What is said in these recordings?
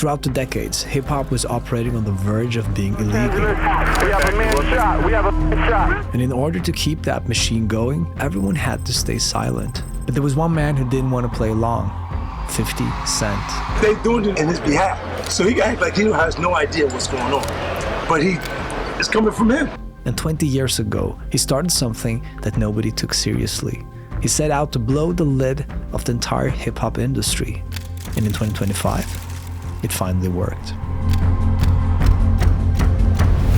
Throughout the decades, hip-hop was operating on the verge of being illegal. We have a man shot. We have a man shot. And in order to keep that machine going, everyone had to stay silent. But there was one man who didn't want to play along. 50 Cent. They doing it in his behalf. So he acts like he has no idea what's going on. But it's coming from him. And 20 years ago, he started something that nobody took seriously. He set out to blow the lid of the entire hip-hop industry. And in 2025, it finally worked.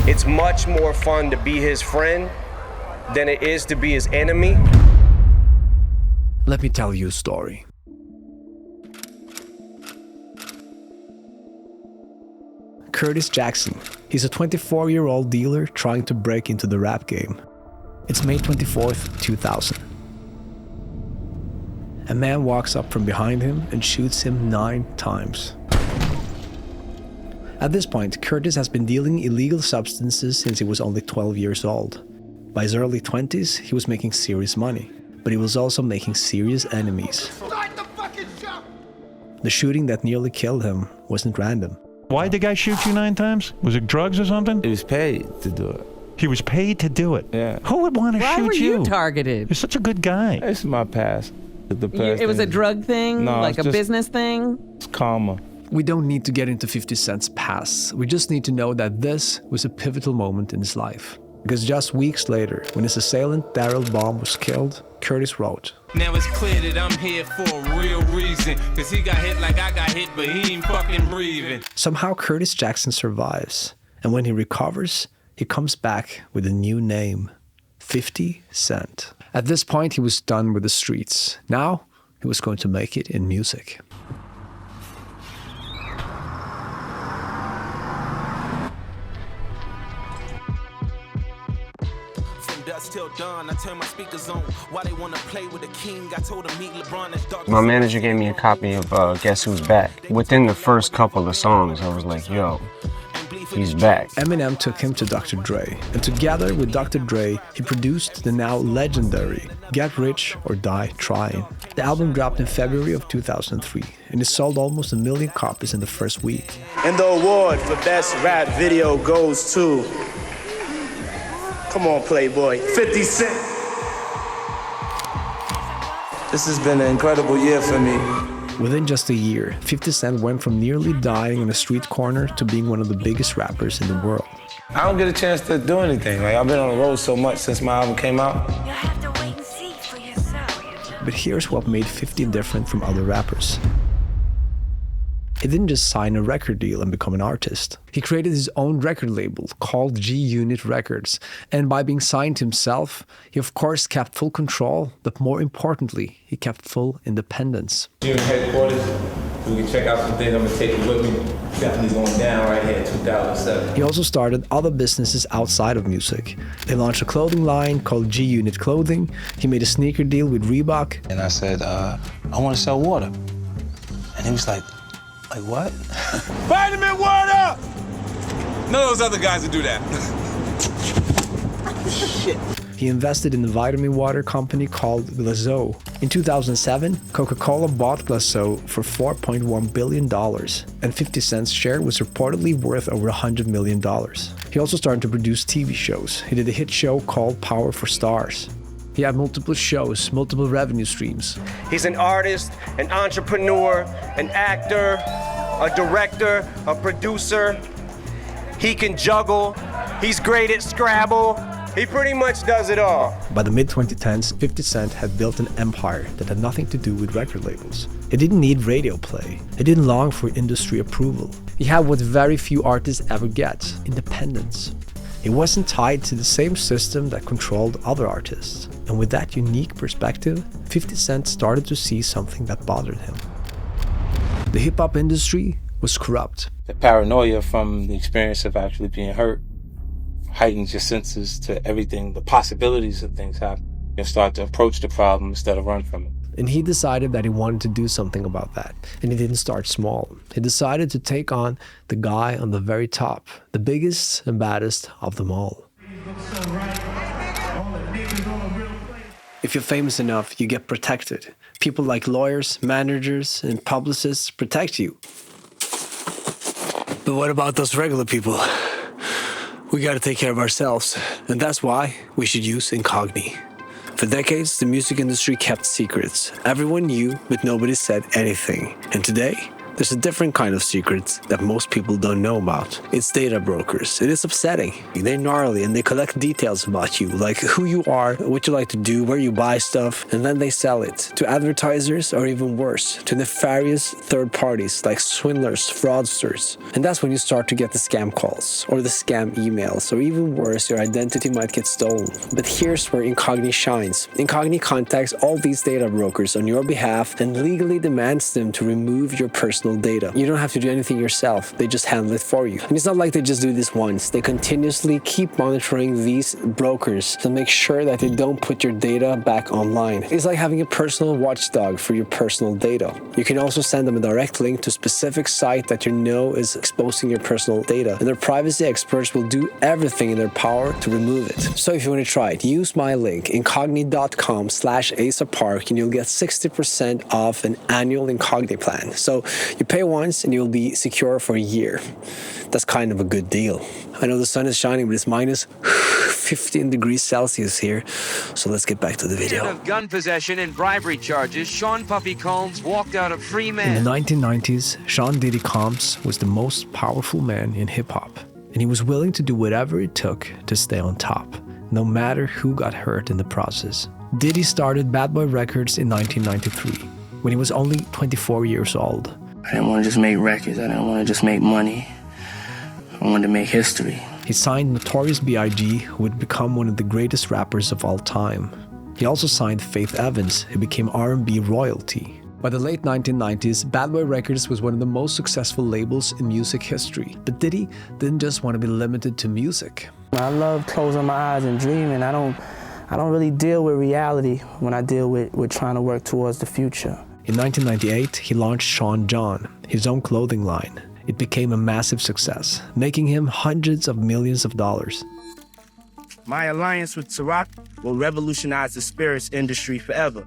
It's much more fun to be his friend than it is to be his enemy. Let me tell you a story. Curtis Jackson. He's a 24-year-old dealer trying to break into the rap game. It's May 24th, 2000. A man walks up from behind him and shoots him 9 times. At this point, Curtis has been dealing illegal substances since he was only 12 years old. By his early 20s, he was making serious money, but he was also making serious enemies. The shooting that nearly killed him wasn't random. Why'd the guy shoot you 9 times? Was it drugs or something? He was paid to do it. He was paid to do it? Yeah. Who would want to shoot you? Why were you targeted? You're such a good guy. It's my past. It was a drug thing? No, like a business thing? It's karma. We don't need to get into 50 Cent's past. We just need to know that this was a pivotal moment in his life. Because just weeks later, when his assailant Daryl Baum was killed, Curtis wrote, "Now it's clear that I'm here for a real reason. Cause he got hit like I got hit, but he ain't fucking breathing." Somehow Curtis Jackson survives. And when he recovers, he comes back with a new name, 50 Cent. At this point, he was done with the streets. Now, he was going to make it in music. Till dawn, I turn my speakers on. Why they wanna play with the king? I told him meet LeBron as dark. My manager gave me a copy of Guess Who's Back. Within the first couple of songs, I was like, yo, he's back. Eminem took him to Dr. Dre, and together with Dr. Dre, he produced the now legendary Get Rich or Die Trying. The album dropped in February of 2003, and it sold almost 1 million copies in the first week. And the award for Best Rap Video goes to... Come on, Playboy. 50 Cent. This has been an incredible year for me. Within just a year, 50 Cent went from nearly dying in a street corner to being one of the biggest rappers in the world. I don't get a chance to do anything. Like, I've been on the road so much since my album came out. You'll have to wait and see for yourself. But here's what made 50 different from other rappers. He didn't just sign a record deal and become an artist. He created his own record label called G-Unit Records. And by being signed himself, he of course kept full control, but more importantly, he kept full independence. G-Unit headquarters, we can check out some things I'm gonna take with me. Definitely going down right here in 2007. He also started other businesses outside of music. They launched a clothing line called G-Unit Clothing. He made a sneaker deal with Reebok. And I said, I want to sell water. And he was like what? Vitamin water! None of those other guys would do that. Shit. He invested in a vitamin water company called Glazo. In 2007, Coca-Cola bought Glazo for $4.1 billion, and 50 Cent's share was reportedly worth over $100 million. He also started to produce TV shows. He did a hit show called Power for Stars. He had multiple shows, multiple revenue streams. He's an artist, an entrepreneur, an actor, a director, a producer. He can juggle. He's great at Scrabble. He pretty much does it all. By the mid-2010s, 50 Cent had built an empire that had nothing to do with record labels. He didn't need radio play. He didn't long for industry approval. He had what very few artists ever get, independence. He wasn't tied to the same system that controlled other artists. And with that unique perspective, 50 Cent started to see something that bothered him. The hip-hop industry was corrupt. The paranoia from the experience of actually being hurt heightens your senses to everything, the possibilities of things happen. You start to approach the problem instead of run from it. And he decided that he wanted to do something about that. And he didn't start small. He decided to take on the guy on the very top, the biggest and baddest of them all. If you're famous enough, you get protected. People like lawyers, managers, and publicists protect you. But what about those regular people? We gotta take care of ourselves, and that's why we should use Incogni. For decades, the music industry kept secrets. Everyone knew, but nobody said anything. And today, there's a different kind of secret that most people don't know about. It's data brokers. It is upsetting. They're gnarly and they collect details about you, like who you are, what you like to do, where you buy stuff, and then they sell it to advertisers or even worse, to nefarious third parties like swindlers, fraudsters. And that's when you start to get the scam calls or the scam emails, or even worse, your identity might get stolen. But here's where Incogni shines. Incogni contacts all these data brokers on your behalf and legally demands them to remove your personal data. You don't have to do anything yourself. They just handle it for you. And it's not like they just do this once. They continuously keep monitoring these brokers to make sure that they don't put your data back online. It's like having a personal watchdog for your personal data. You can also send them a direct link to a specific site that you know is exposing your personal data. And their privacy experts will do everything in their power to remove it. So if you want to try it, use my link, incogni.com/AsaPark, and you'll get 60% off an annual Incogni plan. So you pay once and you'll be secure for a year. That's kind of a good deal. I know the sun is shining, but it's minus 15 degrees Celsius here. So let's get back to the video. Of gun possession and bribery charges, Sean Puffy Combs walked out a free man. In the 1990s, Sean Diddy Combs was the most powerful man in hip-hop. And he was willing to do whatever it took to stay on top, no matter who got hurt in the process. Diddy started Bad Boy Records in 1993, when he was only 24 years old. I didn't want to just make records. I didn't want to just make money. I wanted to make history. He signed Notorious B.I.G., who would become one of the greatest rappers of all time. He also signed Faith Evans, who became R&B royalty. By the late 1990s, Bad Boy Records was one of the most successful labels in music history. But Diddy didn't just want to be limited to music. I love closing my eyes and dreaming. I don't really deal with reality when I deal with trying to work towards the future. In 1998, he launched Sean John, his own clothing line. It became a massive success, making him hundreds of millions of dollars. My alliance with Ciroc will revolutionize the spirits industry forever.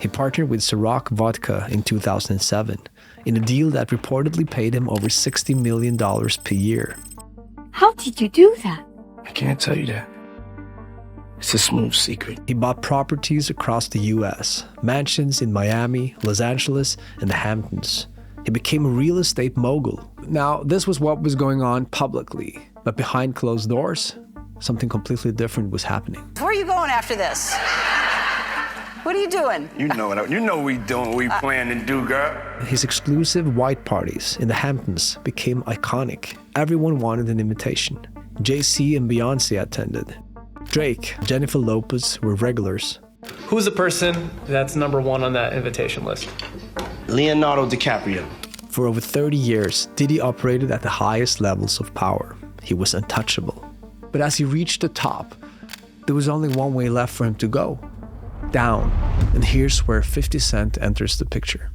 He partnered with Ciroc Vodka in 2007, in a deal that reportedly paid him over $60 million per year. How did you do that? I can't tell you that. It's a smooth secret. He bought properties across the US, mansions in Miami, Los Angeles, and the Hamptons. He became a real estate mogul. Now, this was what was going on publicly, but behind closed doors, something completely different was happening. Where are you going after this? What are you doing? You know what we doing, what we plan to do, girl. His exclusive white parties in the Hamptons became iconic. Everyone wanted an invitation. Jay-Z and Beyonce attended. Drake, Jennifer Lopez were regulars. Who's the person that's number one on that invitation list? Leonardo DiCaprio. For over 30 years, Diddy operated at the highest levels of power. He was untouchable. But as he reached the top, there was only one way left for him to go. Down. And here's where 50 Cent enters the picture.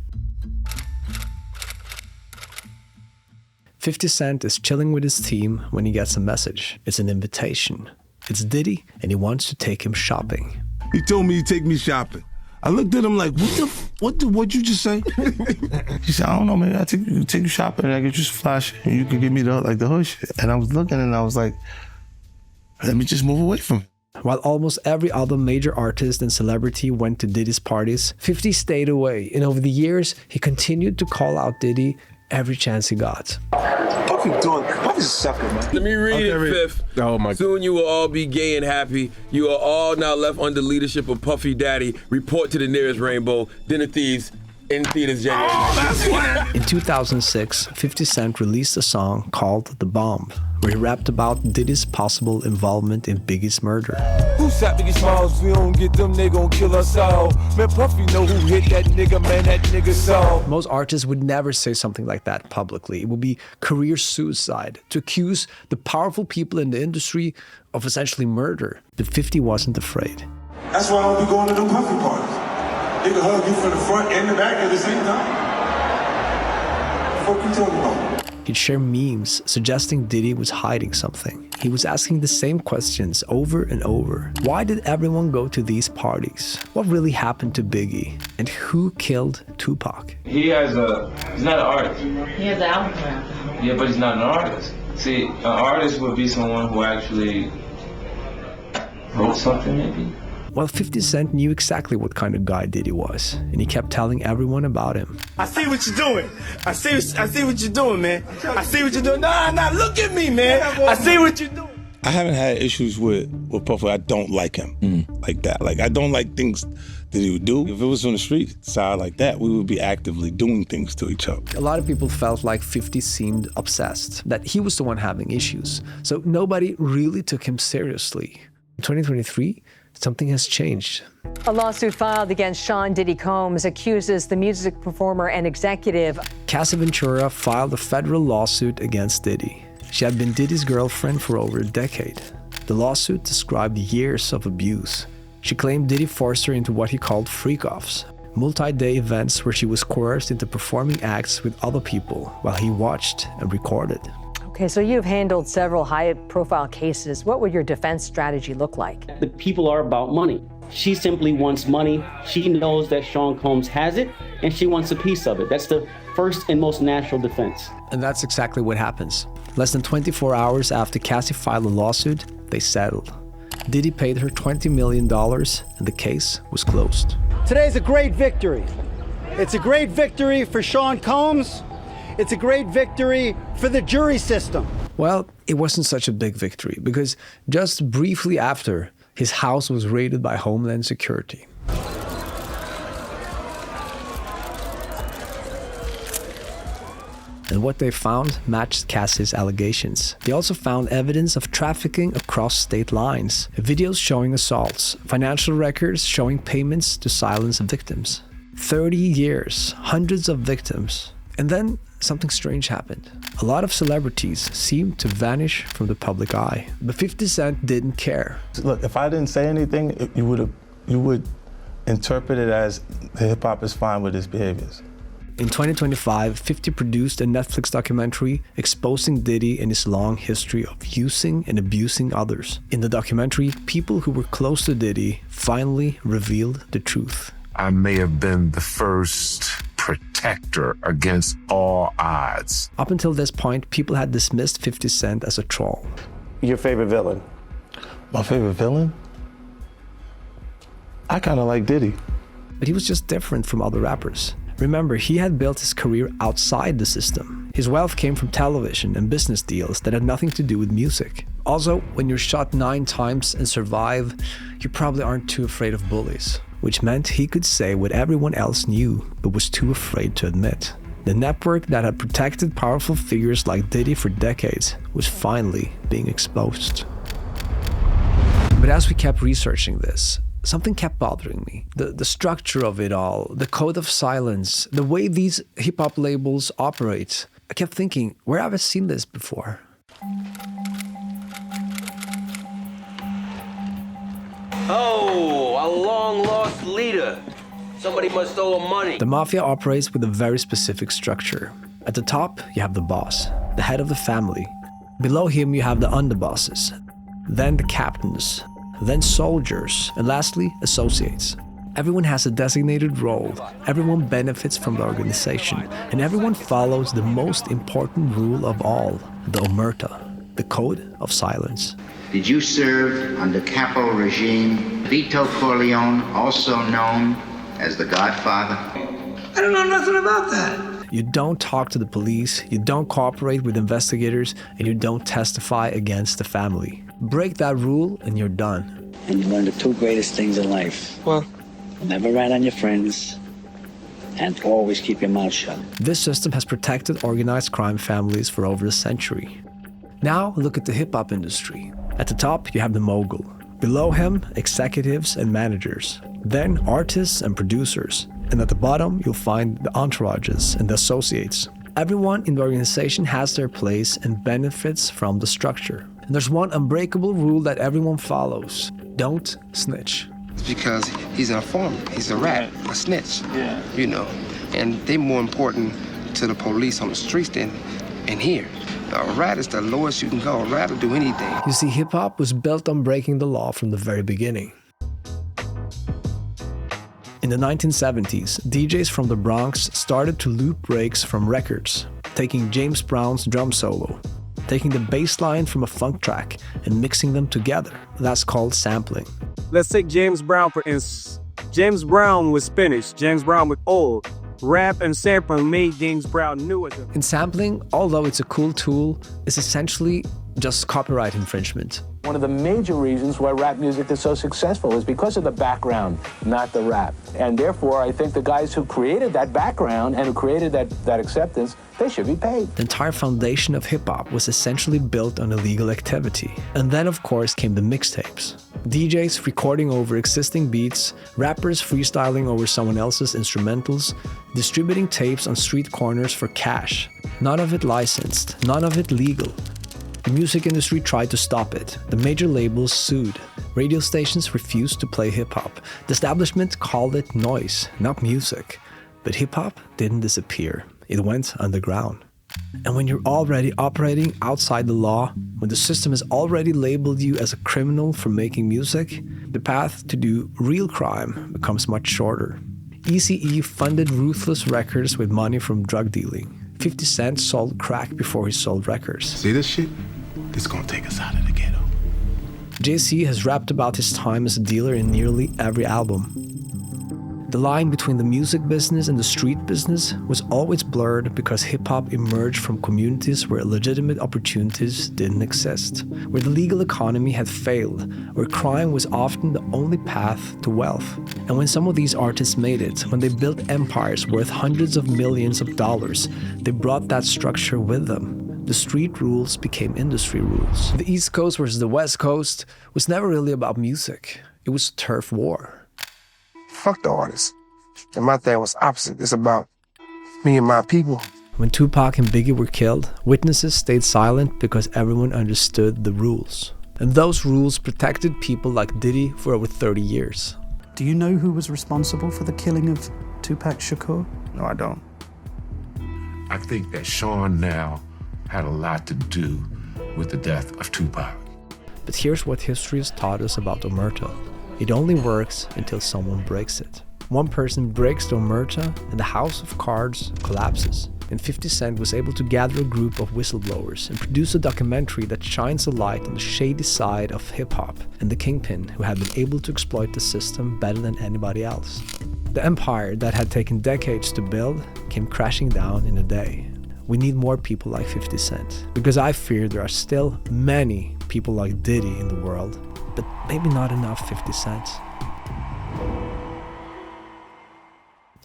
50 Cent is chilling with his team when he gets a message. It's an invitation. It's Diddy, and he wants to take him shopping. He told me to take me shopping. I looked at him like, what'd you just say? He said, I don't know, maybe I'll take you shopping and I get you some flash and you can give me the hood shit. And I was looking and I was like, let me just move away from him. While almost every other major artist and celebrity went to Diddy's parties, 50 stayed away. And over the years, he continued to call out Diddy every chance he got. Puffy's a sucker, man. Let me read it, Fifth. Oh my. Soon you will all be gay and happy. You are all now left under leadership of Puffy Daddy. Report to the nearest rainbow. Dinner Thieves in theaters January. In 2006, 50 Cent released a song called The Bomb, where he rapped about Diddy's possible involvement in Biggie's murder. Who shot Biggie Smalls? We don't get them, they gon' kill us all. Man, Puffy know who hit that nigga, man, that nigga saw. Most artists would never say something like that publicly. It would be career suicide to accuse the powerful people in the industry of essentially murder. But 50 wasn't afraid. That's why I don't be going to them Puffy parties. They can hug you from the front and the back at the same time. What the fuck you talking about? He'd share memes suggesting Diddy was hiding something. He was asking the same questions over and over. Why did everyone go to these parties? What really happened to Biggie? And who killed Tupac? He's not an artist. He has an album coming out. Yeah, but he's not an artist. See, an artist would be someone who actually wrote something, maybe. Well, 50 Cent knew exactly what kind of guy Diddy was, and he kept telling everyone about him. I see what you're doing. I see what you're doing, man. I see what you're doing. Nah, look at me, man. I see what you're doing. I haven't had issues with Puffy. I don't like him like that. Like, I don't like things that he would do. If it was on the street side like that, we would be actively doing things to each other. A lot of people felt like 50 seemed obsessed, that he was the one having issues. So nobody really took him seriously. In 2023, something has changed. A lawsuit filed against Sean Diddy Combs accuses the music performer and executive. Cassie Ventura filed a federal lawsuit against Diddy. She had been Diddy's girlfriend for over a decade. The lawsuit described years of abuse. She claimed Diddy forced her into what he called freak-offs, multi-day events where she was coerced into performing acts with other people while he watched and recorded. Okay, so you've handled several high-profile cases. What would your defense strategy look like? The people are about money. She simply wants money. She knows that Sean Combs has it, and she wants a piece of it. That's the first and most natural defense. And that's exactly what happens. Less than 24 hours after Cassie filed a lawsuit, they settled. Diddy paid her $20 million, and the case was closed. Today's a great victory. It's a great victory for Sean Combs. It's a great victory for the jury system. Well, it wasn't such a big victory because just briefly after, his house was raided by Homeland Security. And what they found matched Cassie's allegations. They also found evidence of trafficking across state lines, videos showing assaults, financial records showing payments to silence victims. 30 years, hundreds of victims. And then something strange happened. A lot of celebrities seemed to vanish from the public eye, but 50 Cent didn't care. Look, if I didn't say anything, you would interpret it as the hip hop is fine with his behaviors. In 2025, 50 produced a Netflix documentary exposing Diddy and his long history of using and abusing others. In the documentary, people who were close to Diddy finally revealed the truth. I may have been the first protector against all odds. Up until this point, people had dismissed 50 Cent as a troll. Your favorite villain? My favorite villain? I kind of like Diddy. But he was just different from other rappers. Remember, he had built his career outside the system. His wealth came from television and business deals that had nothing to do with music. Also, when you're shot 9 times and survive, you probably aren't too afraid of bullies, which meant he could say what everyone else knew but was too afraid to admit. The network that had protected powerful figures like Diddy for decades was finally being exposed. But as we kept researching this, something kept bothering me. The structure of it all, the code of silence, the way these hip-hop labels operate. I kept thinking, where have I seen this before? Oh, a long-lost leader. Somebody must owe him money. The Mafia operates with a very specific structure. At the top, you have the boss, the head of the family. Below him, you have the underbosses, then the captains, then soldiers, and lastly, associates. Everyone has a designated role, everyone benefits from the organization, and everyone follows the most important rule of all, the omerta, the code of silence. Did you serve under capo regime Vito Corleone, also known as the Godfather? I don't know nothing about that. You don't talk to the police, you don't cooperate with investigators, and you don't testify against the family. Break that rule and you're done. And you learn the 2 greatest things in life. Well, never rat on your friends and always keep your mouth shut. This system has protected organized crime families for over a century. Now look at the hip-hop industry. At the top, you have the mogul. Below him, executives and managers. Then artists and producers. And at the bottom, you'll find the entourages and the associates. Everyone in the organization has their place and benefits from the structure. And there's one unbreakable rule that everyone follows. Don't snitch. It's because he's an informant. He's a rat, a snitch, you know. And they're more important to the police on the streets than and here. A rat is the lowest you can go. A rat will do anything. You see, hip-hop was built on breaking the law from the very beginning. In the 1970s, DJs from the Bronx started to loop breaks from records, taking James Brown's drum solo, taking the bass line from a funk track and mixing them together. That's called sampling. Let's take James Brown for instance. James Brown was Spanish, James Brown was old. Rap and sampling made James Brown new as a... In sampling, although it's a cool tool, it's essentially just copyright infringement. One of the major reasons why rap music is so successful is because of the background, not the rap. And therefore, I think the guys who created that background and who created that acceptance, they should be paid. The entire foundation of hip-hop was essentially built on illegal activity. And then, of course, came the mixtapes. DJs recording over existing beats, rappers freestyling over someone else's instrumentals, distributing tapes on street corners for cash. None of it licensed, none of it legal. The music industry tried to stop it. The major labels sued. Radio stations refused to play hip-hop. The establishment called it noise, not music. But hip-hop didn't disappear. It went underground. And when you're already operating outside the law, when the system has already labeled you as a criminal for making music, the path to do real crime becomes much shorter. ECE funded ruthless records with money from drug dealing. 50 Cent sold crack before he sold records. See this shit? This gonna take us out of the ghetto. Jay-Z has rapped about his time as a dealer in nearly every album. The line between the music business and the street business was always blurred because hip-hop emerged from communities where legitimate opportunities didn't exist, where the legal economy had failed, where crime was often the only path to wealth. And when some of these artists made it, when they built empires worth hundreds of millions of dollars, they brought that structure with them. The street rules became industry rules. The East Coast versus the West Coast was never really about music. It was a turf war. Fuck the artist. And my thing was opposite. It's about me and my people. When Tupac and Biggie were killed, witnesses stayed silent because everyone understood the rules. And those rules protected people like Diddy for over 30 years. Do you know who was responsible for the killing of Tupac Shakur? No, I don't. I think that Sean now had a lot to do with the death of Tupac. But here's what history has taught us about omerta. It only works until someone breaks it. One person breaks the omerta and the house of cards collapses. And 50 Cent was able to gather a group of whistleblowers and produce a documentary that shines a light on the shady side of hip-hop and the kingpin who had been able to exploit the system better than anybody else. The empire that had taken decades to build came crashing down in a day. We need more people like 50 Cent, because I fear there are still many people like Diddy in the world, but maybe not enough 50 Cents.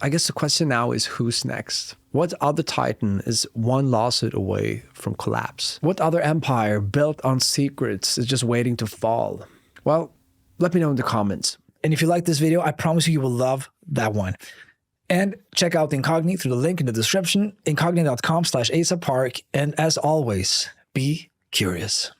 I guess the question now is who's next? What other titan is one lawsuit away from collapse? What other empire built on secrets is just waiting to fall? Well, let me know in the comments. And if you like this video, I promise you will love that one. And check out Incogni through the link in the description, incogni.com/AsaPark. And as always, be curious.